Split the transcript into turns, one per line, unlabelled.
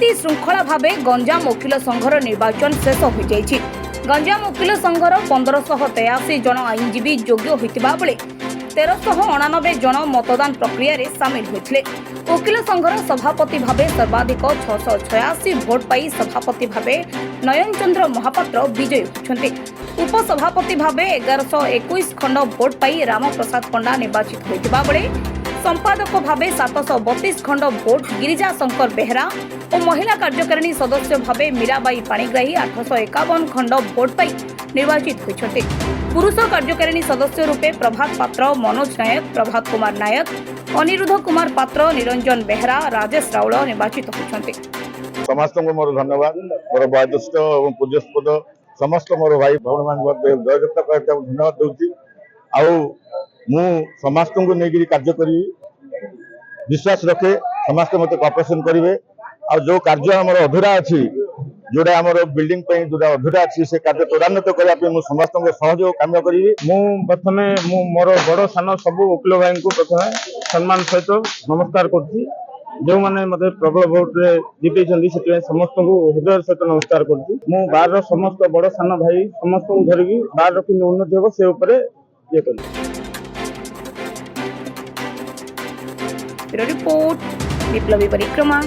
शांति श्रृंखला भाव गंजाम वकिल संघर निर्वाचन शेष हो जाइछि। गंजाम वकिल संघर 1583 जन आईनजीवी योग्य होइतिबा बेले 1389 जन मतदान प्रक्रिया रे शामिल होइथिले। वकिल संघर सभापति भावे सर्वाधिक 686 भोट पाई सभापति भावे नयन चंद्र महापात्र विजयी होइछन्ते। उपसभापति भावे 1121 खंड भोट पाई राम प्रसाद पंडा निर्वाचित होइतिबा बेले संपादक भावे 732 खंड भोट गिरिजा शंकर बेहरा और महिला कार्यकारिणी सदस्य भावे मीराबाई पाणिग्राही 851 खंड भोट पाई निर्वाचित होइछन्ते। पुरुष कार्यकारिणी सदस्य रूपे प्रभात पात्र, मनोज नायक, प्रभात कुमार नायक, अनिरुद्ध कुमार पात्र, निरंजन बेहरा, राजेश राउल निर्वाचित होइछन्ते।
समस्त मोर धन्यवाद मोर वयोज्येष्ठ और पूज्यस्पद समस्त मोर भाई भौणी मान जयजत्ता करते धन्यवाद दूसरी मु समस्त को लेकिन कार्य करी विश्वास रखे समस्त मत कॉपरेशन करेंगे आ जो कार्य आम अधूरा अच्छी जोड़ा आम बिल्डिंग जो अधूरा अच्छी से कार्य त्वरान्वित करने समस्त सहयोग काम करी।
प्रथमे मोर बड़ सान सब वकिल भाई को प्रथम सम्मान सहित नमस्कार करुच्ची। जो मैंने मत प्रबल भोट रे जीते से समस्त को हृदय सहित नमस्कार करुच्ची। मु बार समस्त बड़ सान भाई समस्त को धरिकी बार कि उन्नति हम से ये कर
रिपोर्ट विप्लवी परिक्रमा।